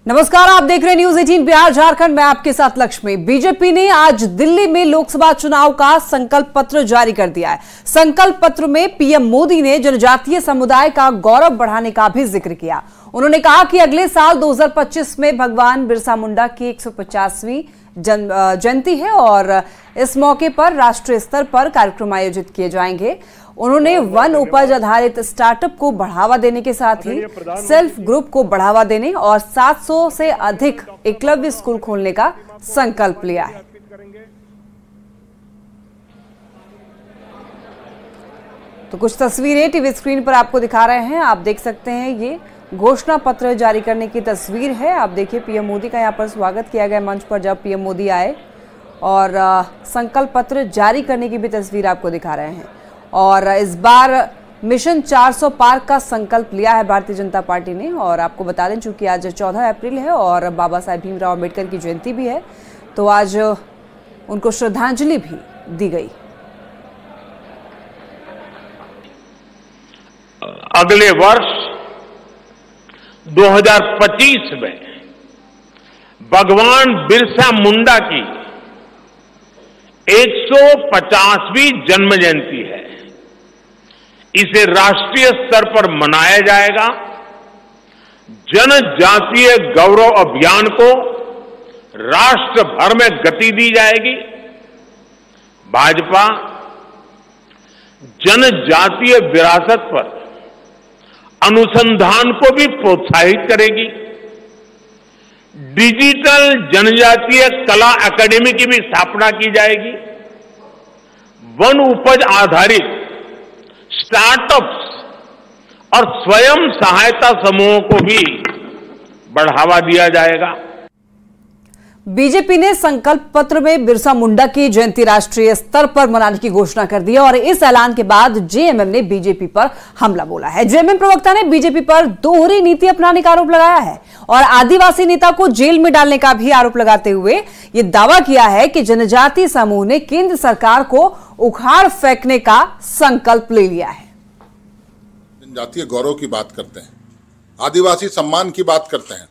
नमस्कार, आप देख रहे हैं न्यूज 18 बिहार झारखंड में आपके साथ लक्ष्मी। बीजेपी ने आज दिल्ली में लोकसभा चुनाव का संकल्प पत्र जारी कर दिया है। संकल्प पत्र में पीएम मोदी ने जनजातीय समुदाय का गौरव बढ़ाने का भी जिक्र किया। उन्होंने कहा कि अगले साल 2025 में भगवान बिरसा मुंडा की 150वीं जयंती है और इस मौके पर राष्ट्रीय स्तर पर कार्यक्रम आयोजित किए जाएंगे। उन्होंने वन उपज आधारित स्टार्टअप को बढ़ावा देने के साथ ही सेल्फ ग्रुप को बढ़ावा देने और 700 से अधिक एकलव्य स्कूल खोलने का संकल्प लिया है। तो कुछ तस्वीरें टीवी स्क्रीन पर आपको दिखा रहे हैं, आप देख सकते हैं। ये घोषणा पत्र जारी करने की तस्वीर है। आप देखिए पीएम मोदी का यहाँ पर स्वागत किया गया मंच पर जब पीएम मोदी आए, और संकल्प पत्र जारी करने की भी तस्वीर आपको दिखा रहे हैं। और इस बार मिशन 400 पार का संकल्प लिया है भारतीय जनता पार्टी ने। और आपको बता दें चूंकि आज 14 अप्रैल है और बाबा साहेब भीमराव अम्बेडकर की जयंती भी है, तो आज उनको श्रद्धांजलि भी दी गई। अगले वर्ष 2025 में भगवान बिरसा मुंडा की 150वीं जन्म जयंती है। इसे राष्ट्रीय स्तर पर मनाया जाएगा। जनजातीय गौरव अभियान को राष्ट्र भर में गति दी जाएगी। भाजपा जनजातीय विरासत पर अनुसंधान को भी प्रोत्साहित करेगी। डिजिटल जनजातीय कला एकेडमी की भी स्थापना की जाएगी। वन उपज आधारित स्टार्टअप्स और स्वयं सहायता समूहों को भी बढ़ावा दिया जाएगा। बीजेपी ने संकल्प पत्र में बिरसा मुंडा की जयंती राष्ट्रीय स्तर पर मनाने की घोषणा कर दी है और इस ऐलान के बाद जेएमएम ने बीजेपी पर हमला बोला है। जेएमएम प्रवक्ता ने बीजेपी पर दोहरी नीति अपनाने का आरोप लगाया है और आदिवासी नेता को जेल में डालने का भी आरोप लगाते हुए ये दावा किया है कि जनजातीय समूह ने केंद्र सरकार को उखाड़ फेंकने का संकल्प ले लिया है। जनजातीय गौरव की बात करते हैं, आदिवासी सम्मान की बात करते हैं,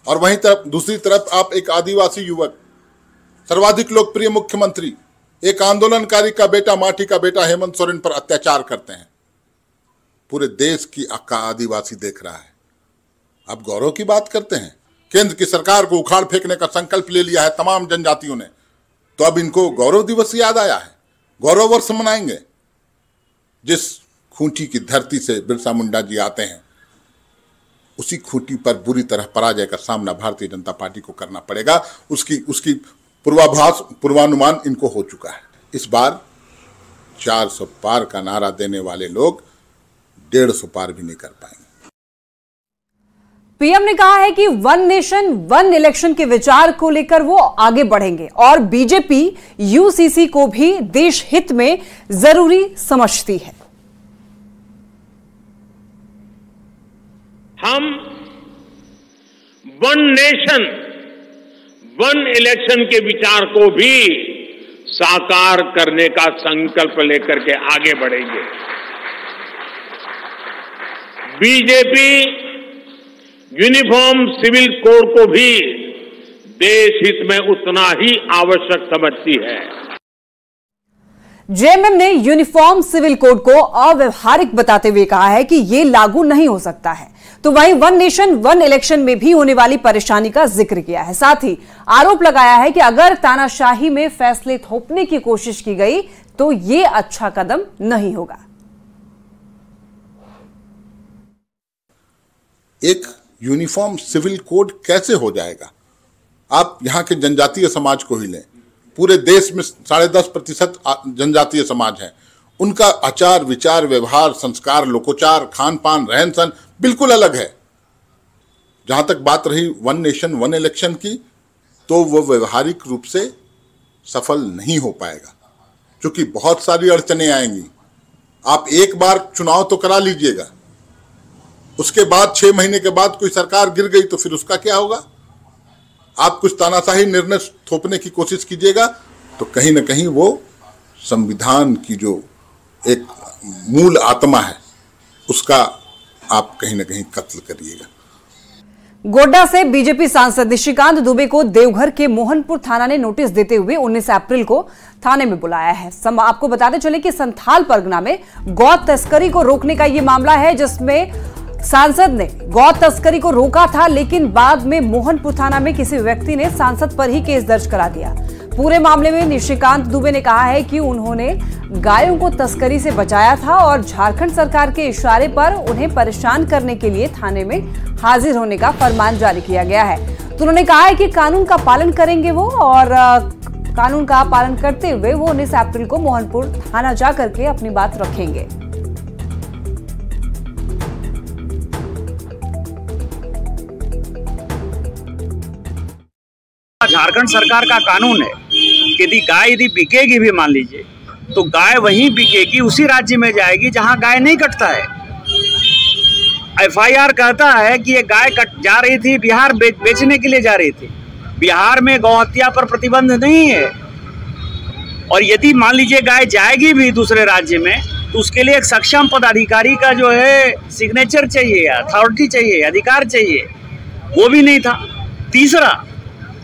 और वहीं तरफ दूसरी तरफ आप एक आदिवासी युवक, सर्वाधिक लोकप्रिय मुख्यमंत्री, एक आंदोलनकारी का बेटा, माटी का बेटा हेमंत सोरेन पर अत्याचार करते हैं। पूरे देश की का आदिवासी देख रहा है। अब गौरव की बात करते हैं। केंद्र की सरकार को उखाड़ फेंकने का संकल्प ले लिया है तमाम जनजातियों ने, तो अब इनको गौरव दिवस याद आया है। गौरव वर्ष मनाएंगे। जिस खूंटी की धरती से बिरसा मुंडा जी आते हैं, उसी खूंटी पर बुरी तरह पराजय का सामना भारतीय जनता पार्टी को करना पड़ेगा। उसकी पूर्वानुमान इनको हो चुका है। इस बार 400 पार का नारा देने वाले लोग 150 पार भी नहीं कर पाएंगे। पीएम ने कहा है कि वन नेशन वन इलेक्शन के विचार को लेकर वो आगे बढ़ेंगे और बीजेपी यूसीसी को भी देश हित में जरूरी समझती है। हम वन नेशन वन इलेक्शन के विचार को भी साकार करने का संकल्प लेकर के आगे बढ़ेंगे। बीजेपी यूनिफॉर्म सिविल कोड को भी देश हित में उतना ही आवश्यक समझती है। जेएमएम ने यूनिफॉर्म सिविल कोड को अव्यवहारिक बताते हुए कहा है कि यह लागू नहीं हो सकता है। तो वहीं वन नेशन वन इलेक्शन में भी होने वाली परेशानी का जिक्र किया है। साथ ही आरोप लगाया है कि अगर तानाशाही में फैसले थोपने की कोशिश की गई तो यह अच्छा कदम नहीं होगा। एक यूनिफॉर्म सिविल कोड कैसे हो जाएगा? आप यहां के जनजातीय समाज को ही लें। पूरे देश में 10.5% जनजातीय समाज है। उनका आचार विचार व्यवहार संस्कार लोकोचार खान पान रहन सहन बिल्कुल अलग है। जहां तक बात रही वन नेशन वन इलेक्शन की, तो वो व्यवहारिक रूप से सफल नहीं हो पाएगा, क्योंकि बहुत सारी अड़चनें आएंगी। आप एक बार चुनाव तो करा लीजिएगा, उसके बाद 6 महीने के बाद कोई सरकार गिर गई तो फिर उसका क्या होगा? आप कुछ तानाशाही निर्णय थोपने की कोशिश कीजिएगा तो कहीं ना कहीं वो संविधान की जो एक मूल आत्मा है उसका आप कहीं ना कहीं कत्ल करिएगा। गोड्डा से बीजेपी सांसद निशिकांत दुबे को देवघर के मोहनपुर थाना ने नोटिस देते हुए 19 अप्रैल को थाने में बुलाया है। आपको बताते चले कि संथाल परगना में गौ तस्करी को रोकने का यह मामला है, जिसमें सांसद ने गौ तस्करी को रोका था, लेकिन बाद में मोहनपुर थाना में किसी व्यक्ति ने सांसद पर ही केस दर्ज करा दिया। पूरे मामले में निशिकांत दुबे ने कहा है कि उन्होंने गायों को तस्करी से बचाया था और झारखंड सरकार के इशारे पर उन्हें परेशान करने के लिए थाने में हाजिर होने का फरमान जारी किया गया है। तो उन्होंने कहा है कि कानून का पालन करेंगे वो, और कानून का पालन करते हुए वो 19 अप्रैल को मोहनपुर थाना जाकर के अपनी बात रखेंगे। झारखंड सरकार का कानून है कि यदि गाय यदि बिकेगी भी, मान लीजिए, तो गाय वहीं बिकेगी, उसी राज्य में जाएगी जहां गाय नहीं कटता है। एफआईआर कहता है कि ये गाय कट जा रही थी बिहार, बेचने के लिए जा रही थी। बिहार में गौ हत्या पर प्रतिबंध नहीं है, और यदि मान लीजिए गाय जाएगी भी दूसरे राज्य में, तो उसके लिए एक सक्षम पदाधिकारी का जो है सिग्नेचर चाहिए, अथॉरिटी चाहिए, अधिकार चाहिए, वो भी नहीं था। तीसरा,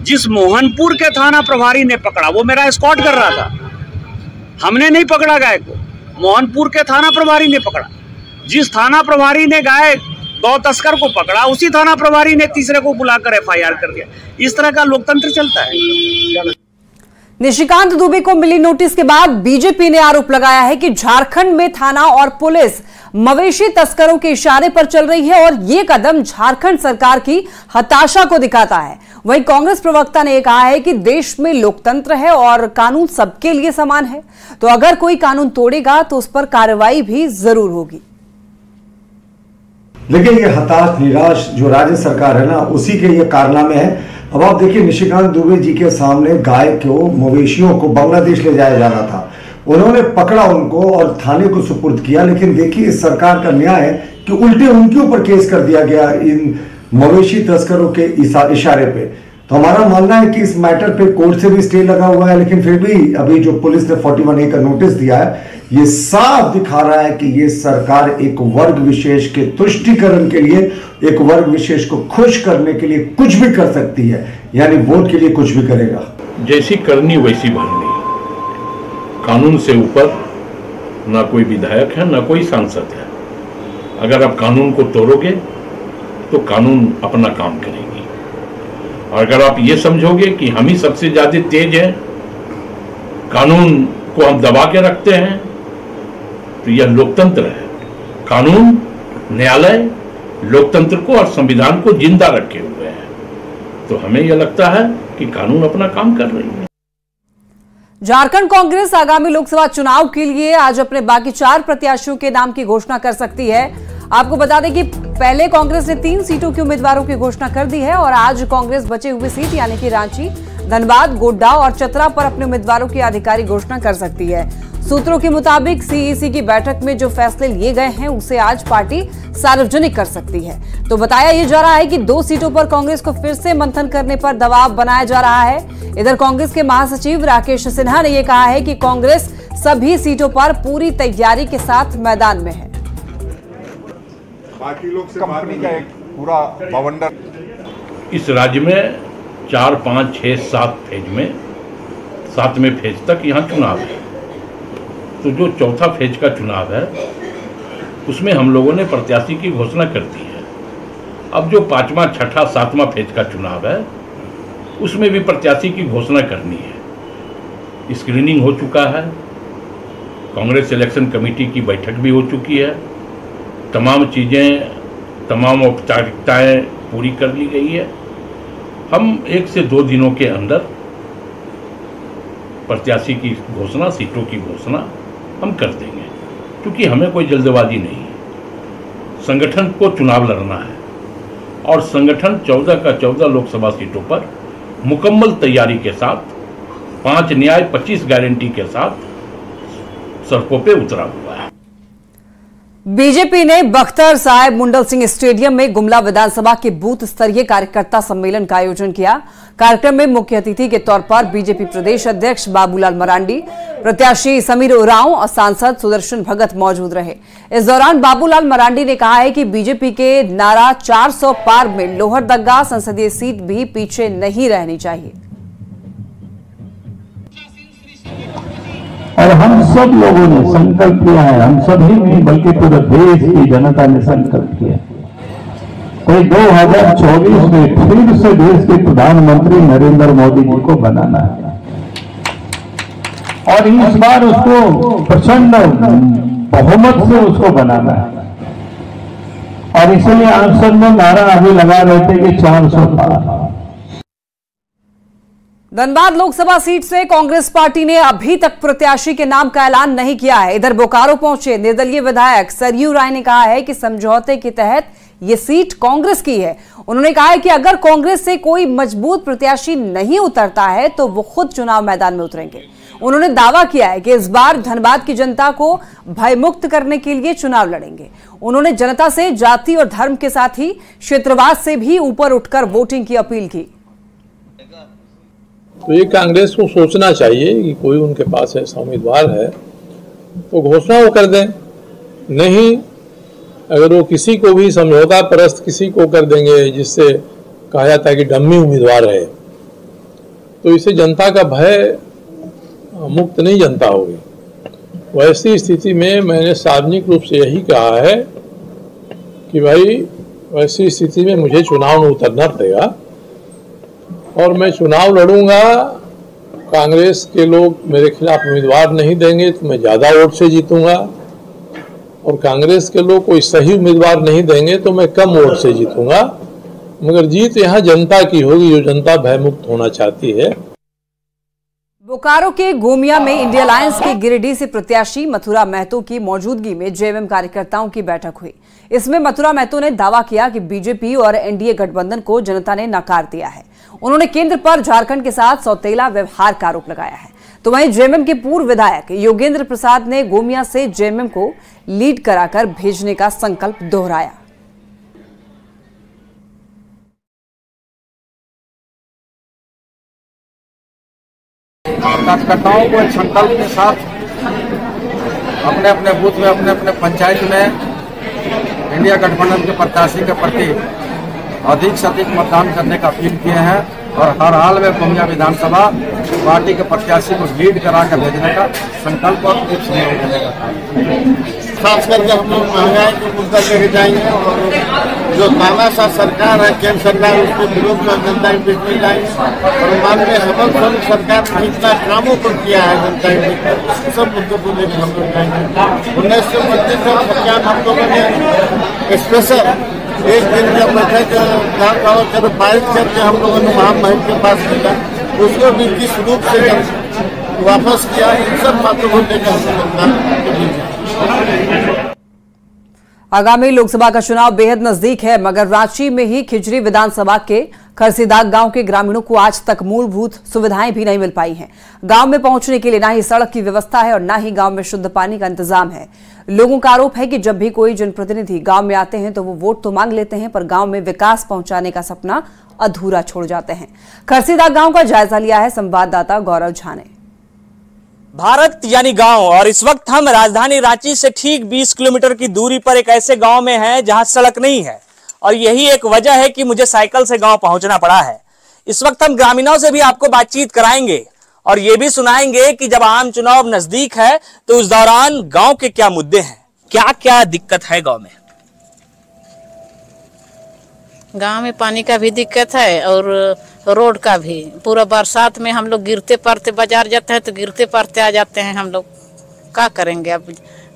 जिस मोहनपुर के थाना प्रभारी ने पकड़ा, वो मेरा एस्कॉर्ट कर रहा था, हमने नहीं पकड़ा गाय को, मोहनपुर के थाना प्रभारी ने पकड़ा। जिस थाना प्रभारी ने गाय गौ तस्कर को पकड़ा, उसी थाना प्रभारी ने तीसरे को बुलाकर एफआईआर कर दिया। इस तरह का लोकतंत्र चलता है। निशिकांत दुबे को मिली नोटिस के बाद बीजेपी ने आरोप लगाया है कि झारखंड में थाना और पुलिस मवेशी तस्करों के इशारे पर चल रही है, और यह कदम झारखंड सरकार की हताशा को दिखाता है। वहीं कांग्रेस प्रवक्ता ने कहा है कि देश में लोकतंत्र है और कानून सबके लिए समान है, तो अगर कोई कानून तोड़ेगा तो उस पर कार्रवाई भी जरूर होगी। लेकिन ये हताश निराश जो राज्य सरकार है ना, उसी के ये कारनामे हैं। अब आप देखिए, निशिकांत दुबे जी के सामने गाय को, मवेशियों को बांग्लादेश ले जाया जाना था, उन्होंने पकड़ा उनको और थाने को सुपुर्द किया। लेकिन देखिए, इस सरकार का न्याय है कि उल्टे उनके ऊपर केस कर दिया गया इन मवेशी तस्करों के इशारे पे। तो हमारा मानना है कि इस मैटर पे कोर्ट से भी स्टे लगा हुआ है, लेकिन फिर भी अभी जो पुलिस ने 41A का नोटिस दिया है, ये साफ दिखा रहा है कि ये सरकार एक वर्ग विशेष के तुष्टीकरण के लिए, एक वर्ग विशेष को खुश करने के लिए कुछ भी कर सकती है, यानी वोट के लिए कुछ भी करेगा। जैसी करनी वैसी भरनी। कानून से ऊपर ना कोई विधायक है, ना कोई सांसद है। अगर आप कानून को तोड़ोगे तो कानून अपना काम करेगी, और अगर आप ये समझोगे कि हम ही सबसे ज्यादा तेज हैं, कानून को हम दबा के रखते हैं, तो यह लोकतंत्र है। कानून, न्यायालय लोकतंत्र को और संविधान को जिंदा रखे हुए हैं। तो हमें यह लगता है कि कानून अपना काम कर रही है। झारखंड कांग्रेस आगामी लोकसभा चुनाव के लिए आज अपने बाकी 4 प्रत्याशियों के नाम की घोषणा कर सकती है। आपको बता दें कि पहले कांग्रेस ने 3 सीटों के उम्मीदवारों की घोषणा कर दी है, और आज कांग्रेस बचे हुए सीट यानी कि रांची, धनबाद, गोड्डा और चतरा पर अपने उम्मीदवारों की आधिकारिक घोषणा कर सकती है। सूत्रों के मुताबिक सीईसी की बैठक में जो फैसले लिए गए हैं, उसे आज पार्टी सार्वजनिक कर सकती है। तो बताया यह जा रहा है कि 2 सीटों पर कांग्रेस को फिर से मंथन करने पर दबाव बनाया जा रहा है। इधर कांग्रेस के महासचिव राकेश सिन्हा ने यह कहा है कि कांग्रेस सभी सीटों पर पूरी तैयारी के साथ मैदान में है। बाकी लोग से कंपनी का एक पूरा बवंडर इस राज्य में 4, 5, 6, 7 फेज में, 7वें फेज तक यहाँ चुनाव है। तो जो चौथा फेज का चुनाव है, उसमें हम लोगों ने प्रत्याशी की घोषणा कर दी है। अब जो 5वां, 6ठा, 7वां फेज का चुनाव है, उसमें भी प्रत्याशी की घोषणा करनी है। स्क्रीनिंग हो चुका है, कांग्रेस इलेक्शन कमेटी की बैठक भी हो चुकी है, तमाम चीज़ें, तमाम औपचारिकताएं पूरी कर ली गई है। हम 1 से 2 दिनों के अंदर प्रत्याशी की घोषणा, सीटों की घोषणा हम कर देंगे, क्योंकि हमें कोई जल्दबाजी नहीं है। संगठन को चुनाव लड़ना है, और संगठन 14 का 14 लोकसभा सीटों पर मुकम्मल तैयारी के साथ, 5 न्याय 25 गारंटी के साथ सड़कों पे उतरा हुआ है। बीजेपी ने बख्तर साहिब मुंडल सिंह स्टेडियम में गुमला विधानसभा के बूथ स्तरीय कार्यकर्ता सम्मेलन का आयोजन किया। कार्यक्रम में मुख्य अतिथि के तौर पर बीजेपी प्रदेश अध्यक्ष बाबूलाल मरांडी, प्रत्याशी समीर उरांव और सांसद सुदर्शन भगत मौजूद रहे। इस दौरान बाबूलाल मरांडी ने कहा है कि बीजेपी के नारा 400 पार में लोहरदगा संसदीय सीट भी पीछे नहीं रहनी चाहिए। और हम सब लोगों ने संकल्प किया है, हम सभी नहीं बल्कि पूरे देश की जनता ने संकल्प किया कोई 2024 में फिर से देश के प्रधानमंत्री नरेंद्र मोदी जी को बनाना है और इस बार उसको प्रचंड बहुमत से उसको बनाना है। और इसलिए आप सब में नारा अभी लगा रहे थे कि 400 पार। धनबाद लोकसभा सीट से कांग्रेस पार्टी ने अभी तक प्रत्याशी के नाम का ऐलान नहीं किया है। इधर बोकारो पहुंचे निर्दलीय विधायक सरयू राय ने कहा है कि समझौते के तहत ये सीट कांग्रेस की है। उन्होंने कहा है कि अगर कांग्रेस से कोई मजबूत प्रत्याशी नहीं उतरता है तो वो खुद चुनाव मैदान में उतरेंगे। उन्होंने दावा किया है कि इस बार धनबाद की जनता को भयमुक्त करने के लिए चुनाव लड़ेंगे। उन्होंने जनता से जाति और धर्म के साथ ही क्षेत्रवाद से भी ऊपर उठकर वोटिंग की अपील की। तो ये कांग्रेस को सोचना चाहिए कि कोई उनके पास ऐसा उम्मीदवार है तो घोषणा वो कर दें। नहीं, अगर वो किसी को भी समझौता परस्त किसी को कर देंगे जिससे कहा जाता है कि डम्मी उम्मीदवार है, तो इससे जनता का भय मुक्त नहीं जनता होगी। वैसी स्थिति में मैंने सार्वजनिक रूप से यही कहा है कि भाई वैसी स्थिति में मुझे चुनाव में उतरना पड़ेगा और मैं चुनाव लड़ूंगा। कांग्रेस के लोग मेरे खिलाफ उम्मीदवार नहीं देंगे तो मैं ज़्यादा वोट से जीतूंगा और कांग्रेस के लोग कोई सही उम्मीदवार नहीं देंगे तो मैं कम वोट से जीतूंगा। मगर जीत यहाँ जनता की होगी, जो जनता भयमुक्त होना चाहती है। बोकारो के गोमिया में इंडिया अलायंस के गिरिडीह से प्रत्याशी मथुरा महतो की मौजूदगी में जेएमएम कार्यकर्ताओं की बैठक हुई। इसमें मथुरा महतो ने दावा किया कि बीजेपी और एनडीए गठबंधन को जनता ने नकार दिया है। उन्होंने केंद्र पर झारखंड के साथ सौतेला व्यवहार का आरोप लगाया है। तो वहीं जेएमएम के पूर्व विधायक योगेंद्र प्रसाद ने गोमिया से जेएमएम को लीड कराकर भेजने का संकल्प दोहराया। कार्यकर्ताओं को एक संकल्प के साथ अपने अपने बूथ में अपने अपने पंचायत में इंडिया गठबंधन के प्रत्याशी के प्रति अधिक से अधिक मतदान करने का अपील किए हैं और हर हाल में गोमिया विधानसभा पार्टी के प्रत्याशी को लीड कराकर भेजने का संकल्प और एक सहयोग देने का। खास करके हम लोग महंगाई को मुद्दा लेके जाएंगे और जो तानाशाह सरकार है केंद्र सरकार उसके विरोध में जनता के बीच में जाएंगे और माननीय हेमंत सोरेन सरकार ने इतना कामों को किया है जनता के बीच में, सब मुद्दों को लेकर हम लोग जाएंगे। 1925 में सरकार हम लोगों ने स्पेशल एक दिन का बैठक गाँव पारित करके हम लोगों ने महामहिम के पास भेजा, उसको भी किस रूप से वापस किया, इन सब बातों को लेकर आगामी लोकसभा का चुनाव बेहद नजदीक है, मगर रांची में ही खिजरी विधानसभा के खरसीदाग गांव के ग्रामीणों को आज तक मूलभूत सुविधाएं भी नहीं मिल पाई हैं। गांव में पहुंचने के लिए ना ही सड़क की व्यवस्था है और ना ही गांव में शुद्ध पानी का इंतजाम है। लोगों का आरोप है कि जब भी कोई जनप्रतिनिधि गांव में आते हैं तो वो वोट तो मांग लेते हैं, पर गांव में विकास पहुंचाने का सपना अधूरा छोड़ जाते हैं। खरसीदाग गांव का जायजा लिया है संवाददाता गौरव झा ने। भारत यानी गांव, और इस वक्त हम राजधानी रांची से ठीक 20 किलोमीटर की दूरी पर एक ऐसे गांव में हैं जहां सड़क नहीं है और यही एक वजह है कि मुझे साइकिल से गांव पहुंचना पड़ा है। इस वक्त हम ग्रामीणों से भी आपको बातचीत कराएंगे और ये भी सुनाएंगे कि जब आम चुनाव नजदीक है तो उस दौरान गांव के क्या मुद्दे हैं, क्या क्या दिक्कत है गाँव में। गांव में पानी का भी दिक्कत है और रोड का भी। पूरा बरसात में हम लोग गिरते पड़ते बाजार जाते हैं तो गिरते पड़ते आ जाते हैं। हम लोग क्या करेंगे अब,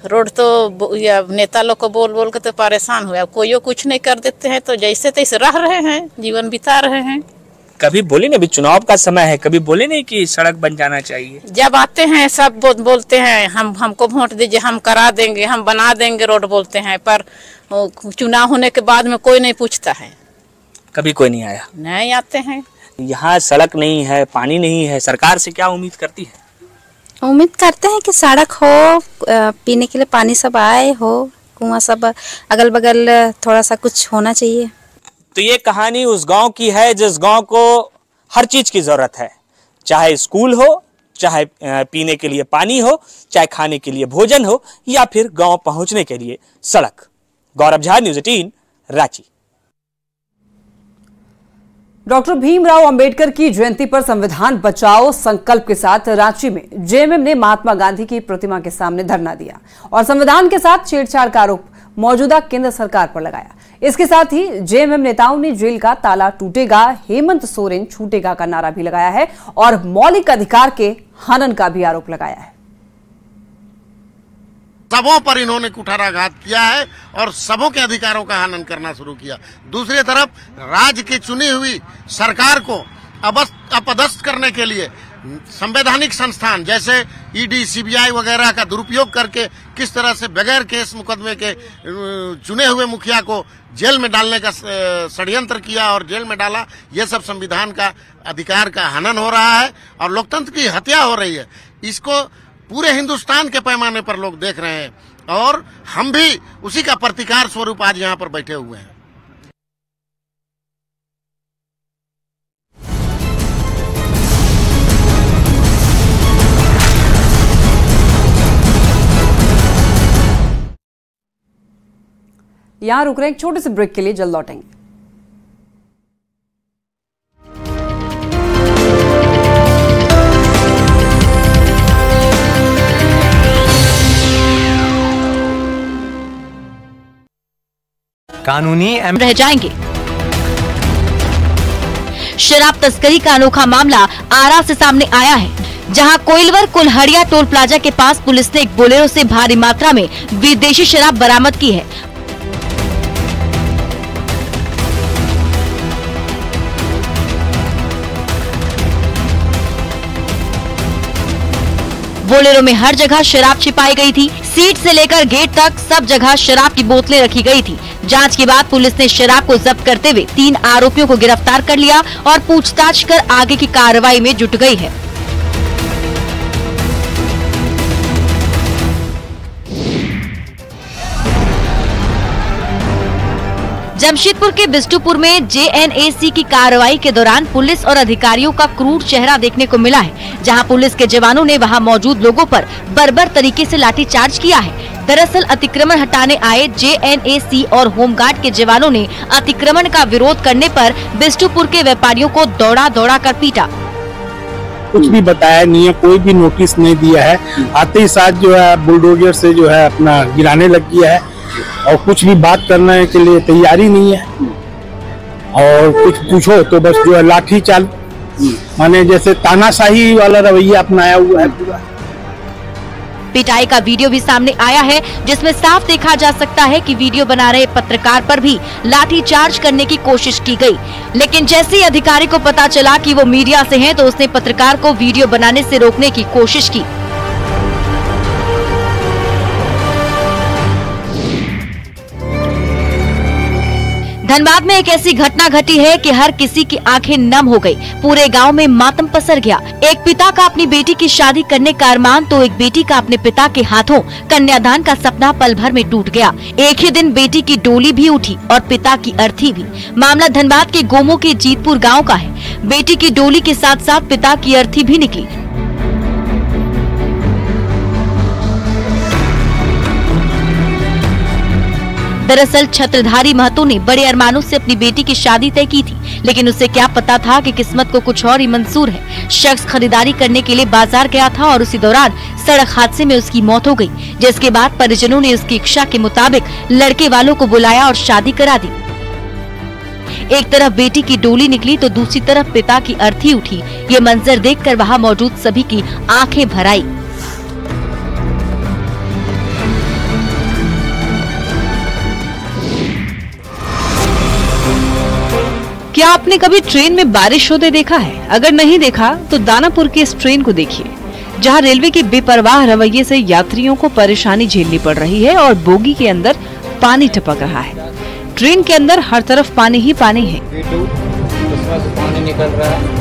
रोड तो या नेता लोग को बोल बोल के तो परेशान हुआ, कोई कुछ नहीं कर देते हैं तो जैसे तैसे रह रहे हैं, जीवन बिता रहे हैं। कभी बोले नहीं, अभी चुनाव का समय है, कभी बोले नहीं कि सड़क बन जाना चाहिए। जब आते हैं सब बोलते हैं हमको वोट दीजिए, हम करा देंगे, हम बना देंगे रोड बोलते हैं, पर चुनाव होने के बाद में कोई नहीं पूछता है। कभी कोई नहीं आया? नहीं आते हैं। यहाँ सड़क नहीं है, पानी नहीं है, सरकार से क्या उम्मीद करती है? उम्मीद करते हैं कि सड़क हो, पीने के लिए पानी सब आए हो, कुआं सब अगल बगल थोड़ा सा कुछ होना चाहिए। तो ये कहानी उस गांव की है जिस गांव को हर चीज की जरूरत है, चाहे स्कूल हो, चाहे पीने के लिए पानी हो, चाहे खाने के लिए भोजन हो, या फिर गांव पहुंचने के लिए सड़क। गौरव झा, न्यूज़ 18, रांची। डॉक्टर भीमराव अंबेडकर की जयंती पर संविधान बचाओ संकल्प के साथ रांची में जेएमएम ने महात्मा गांधी की प्रतिमा के सामने धरना दिया और संविधान के साथ छेड़छाड़ का आरोप मौजूदा केंद्र सरकार पर लगाया। इसके साथ ही जेएमएम नेताओं ने जेल का ताला टूटेगा, हेमंत सोरेन छूटेगा का नारा भी लगाया है और मौलिक अधिकार के हनन का भी आरोप लगाया है। सबों पर इन्होंने कुठाराघात किया है और सबों के अधिकारों का हनन करना शुरू किया। दूसरी तरफ राज्य की चुनी हुई सरकार को अपदस्थ करने के लिए संवैधानिक संस्थान जैसे ईडी, सीबीआई वगैरह का दुरुपयोग करके किस तरह से बगैर केस मुकदमे के चुने हुए मुखिया को जेल में डालने का षड्यंत्र किया और जेल में डाला, ये सब संविधान का अधिकार का हनन हो रहा है और लोकतंत्र की हत्या हो रही है। इसको पूरे हिंदुस्तान के पैमाने पर लोग देख रहे हैं और हम भी उसी का प्रतिकार स्वरूप आज यहाँ पर बैठे हुए हैं। यहां रुक रहे हैं एक छोटे से ब्रेक के लिए, जल्द लौटेंगे। कानूनी रह जाएंगे। शराब तस्करी का अनोखा मामला आरा से सामने आया है, जहां कोइलवर कुल्हड़िया टोल प्लाजा के पास पुलिस ने एक बोलेरो से भारी मात्रा में विदेशी शराब बरामद की है। बोलेरो में हर जगह शराब छिपाई गई थी। सीट से लेकर गेट तक सब जगह शराब की बोतलें रखी गई थी। जांच के बाद पुलिस ने शराब को जब्त करते हुए 3 आरोपियों को गिरफ्तार कर लिया और पूछताछ कर आगे की कार्रवाई में जुट गई है। जमशेदपुर के बिष्टुपुर में जेएनएसी की कार्रवाई के दौरान पुलिस और अधिकारियों का क्रूर चेहरा देखने को मिला है, जहां पुलिस के जवानों ने वहां मौजूद लोगों पर बर्बर तरीके से लाठीचार्ज किया है। दरअसल अतिक्रमण हटाने आए जेएनएसी और होमगार्ड के जवानों ने अतिक्रमण का विरोध करने पर बिष्टुपुर के व्यापारियों को दौड़ा दौड़ा कर पीटा। कुछ भी बताया नहीं है, कोई भी नोटिस नहीं दिया है। आते ही साथ जो है बुलडोजर से जो है अपना गिराने लग गया है और कुछ भी बात करने के लिए तैयारी नहीं है और कुछ पूछो तो बस जो है लाठी चाल, माने जैसे तानाशाही वाला रवैया अपनाया हुआ है पूरा। पिटाई का वीडियो भी सामने आया है, जिसमें साफ देखा जा सकता है कि वीडियो बना रहे पत्रकार पर भी लाठीचार्ज करने की कोशिश की गई, लेकिन जैसे ही अधिकारी को पता चला कि वो मीडिया से हैं, तो उसने पत्रकार को वीडियो बनाने से रोकने की कोशिश की। धनबाद में एक ऐसी घटना घटी है कि हर किसी की आंखें नम हो गई। पूरे गांव में मातम पसर गया। एक पिता का अपनी बेटी की शादी करने का अरमान, तो एक बेटी का अपने पिता के हाथों कन्यादान का सपना पल भर में टूट गया। एक ही दिन बेटी की डोली भी उठी और पिता की अर्थी भी। मामला धनबाद के गोमो के जीतपुर गाँव का है। बेटी की डोली के साथ साथ पिता की अर्थी भी निकली। दरअसल छत्रधारी महतो ने बड़े अरमानों से अपनी बेटी की शादी तय की थी, लेकिन उसे क्या पता था कि किस्मत को कुछ और ही मंजूर है। शख्स खरीदारी करने के लिए बाजार गया था और उसी दौरान सड़क हादसे में उसकी मौत हो गई, जिसके बाद परिजनों ने उसकी इच्छा के मुताबिक लड़के वालों को बुलाया और शादी करा दी। एक तरफ बेटी की डोली निकली तो दूसरी तरफ पिता की अर्थी उठी। ये मंजर देखकर वहाँ मौजूद सभी की आंखें भर आई। क्या आपने कभी ट्रेन में बारिश होते देखा है? अगर नहीं देखा तो दानापुर की इस ट्रेन को देखिए, जहां रेलवे के बेपरवाह रवैये से यात्रियों को परेशानी झेलनी पड़ रही है और बोगी के अंदर पानी टपक रहा है। ट्रेन के अंदर हर तरफ पानी ही पानी है। पानी निकल रहा है।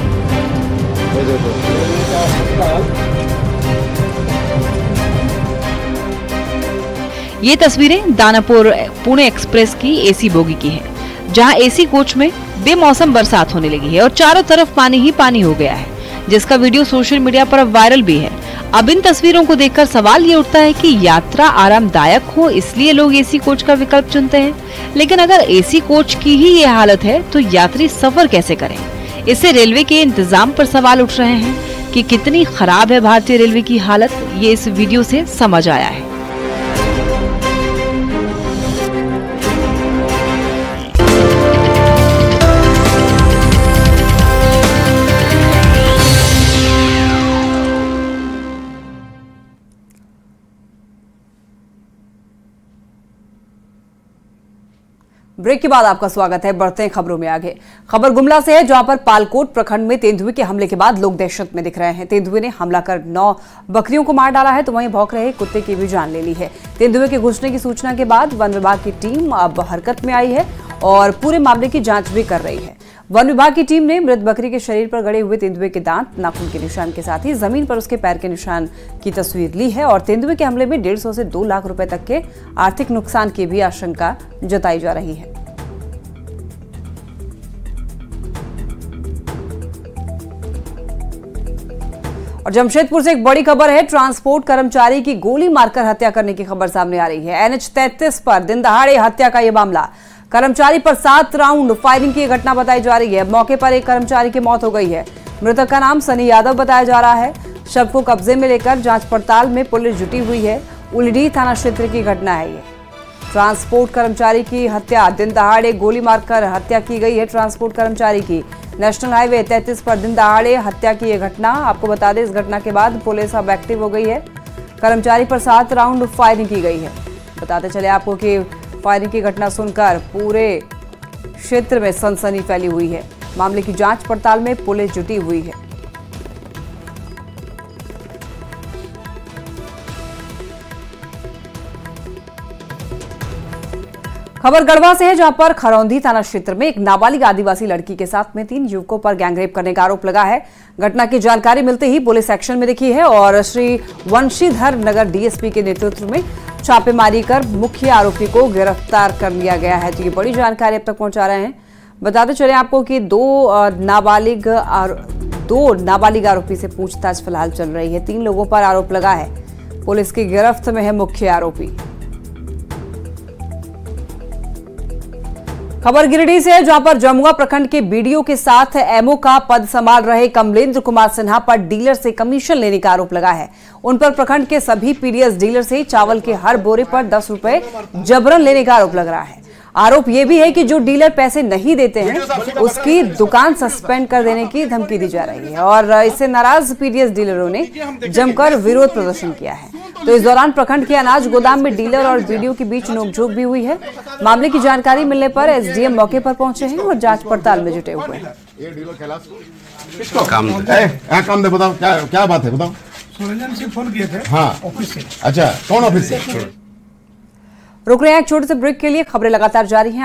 ये तस्वीरें दानापुर पुणे एक्सप्रेस की एसी बोगी की है, जहां एसी कोच में बेमौसम बरसात होने लगी है और चारों तरफ पानी ही पानी हो गया है, जिसका वीडियो सोशल मीडिया पर वायरल भी है। अब इन तस्वीरों को देखकर सवाल ये उठता है कि यात्रा आरामदायक हो इसलिए लोग एसी कोच का विकल्प चुनते हैं, लेकिन अगर एसी कोच की ही ये हालत है तो यात्री सफर कैसे करें? इससे रेलवे के इंतजाम पर सवाल उठ रहे हैं कि कितनी खराब है भारतीय रेलवे की हालत, ये इस वीडियो से समझ आया है। ब्रेक के बाद आपका स्वागत है। बढ़ते हैं खबरों में आगे। खबर गुमला से है, जहां पर पालकोट प्रखंड में तेंदुए के हमले के बाद लोग दहशत में दिख रहे हैं। तेंदुए ने हमला कर 9 बकरियों को मार डाला है, तो वहीं भौंक रहे कुत्ते की भी जान ले ली है। तेंदुए के घुसने की सूचना के बाद वन विभाग की टीम अब हरकत में आई है और पूरे मामले की जांच भी कर रही है। वन विभाग की टीम ने मृत बकरी के शरीर पर गड़े हुए तेंदुए के दांत, नाखून के निशान के साथ ही जमीन पर उसके पैर के निशान की तस्वीर ली है और तेंदुए के हमले में 150 से 2 लाख रुपए तक के आर्थिक नुकसान की भी आशंका जताई जा रही है। और जमशेदपुर से एक बड़ी खबर है। ट्रांसपोर्ट कर्मचारी की गोली मारकर हत्या करने की खबर सामने आ रही है। NH 33 पर दिन दहाड़े हत्या का यह मामला। कर्मचारी पर 7 राउंड फायरिंग की घटना बताई जा रही है। मौके पर एक कर्मचारी की मौत हो गई है। मृतक का नाम सनी यादव बताया जा रहा है। शव को कब्जे में लेकर जांच पड़ताल में पुलिस जुटी हुई है। उलडी थाना क्षेत्र की घटना है ये। ट्रांसपोर्ट कर्मचारी की हत्या, दिन दहाड़े गोली मारकर हत्या की गई है ट्रांसपोर्ट कर्मचारी की। नेशनल हाईवे 33 पर दिन दहाड़े हत्या की यह घटना। आपको बता दें, इस घटना के बाद पुलिस अब एक्टिव हो गई है। कर्मचारी पर 7 राउंड फायरिंग की गई है। बताते चले आपको कि फायरिंग की घटना सुनकर पूरे क्षेत्र में सनसनी फैली हुई है। मामले की जांच पड़ताल में पुलिस जुटी हुई है। खबर गढ़वा से है, जहां पर खरौंधी थाना क्षेत्र में एक नाबालिग आदिवासी लड़की के साथ में 3 युवकों पर गैंगरेप करने का आरोप लगा है। घटना की जानकारी मिलते ही पुलिस एक्शन में दिखी है और श्री वंशीधर नगर डीएसपी के नेतृत्व में छापेमारी कर मुख्य आरोपी को गिरफ्तार कर लिया गया है। तो ये बड़ी जानकारी अब तक पहुंचा रहे हैं। बताते चले आपको कि दो नाबालिग आरोपी से पूछताछ फिलहाल चल रही है। 3 लोगों पर आरोप लगा है। पुलिस की गिरफ्त में है मुख्य आरोपी। खबर गिरिडीह से है, जहां पर जमुआ प्रखंड के बीडीओ के साथ एमओ का पद संभाल रहे कमलेंद्र कुमार सिन्हा पर डीलर से कमीशन लेने का आरोप लगा है। उन पर प्रखंड के सभी पीडीएस डीलर से चावल के हर बोरे पर 10 रुपए जबरन लेने का आरोप लग रहा है। आरोप यह भी है कि जो डीलर पैसे नहीं देते हैं उसकी दुकान सस्पेंड कर देने की धमकी दी जा रही है और इससे नाराज पीडीएस डीलरों ने जमकर विरोध प्रदर्शन किया है। तो इस दौरान प्रखंड के अनाज गोदाम में डीलर और बीडीओ के बीच नोकझोंक भी हुई है। मामले की जानकारी मिलने पर एसडीएम मौके पर पहुंचे हैं और जांच पड़ताल में जुटे हुए हैं। काम दे, बताओ क्या बात है, बताओ। सुरंजन सिंह फोन किए थे, हाँ ऑफिस से। अच्छा, कौन ऑफिस से? रुक रहे हैं एक छोटे से ब्रेक के लिए। खबरें लगातार जारी हैं।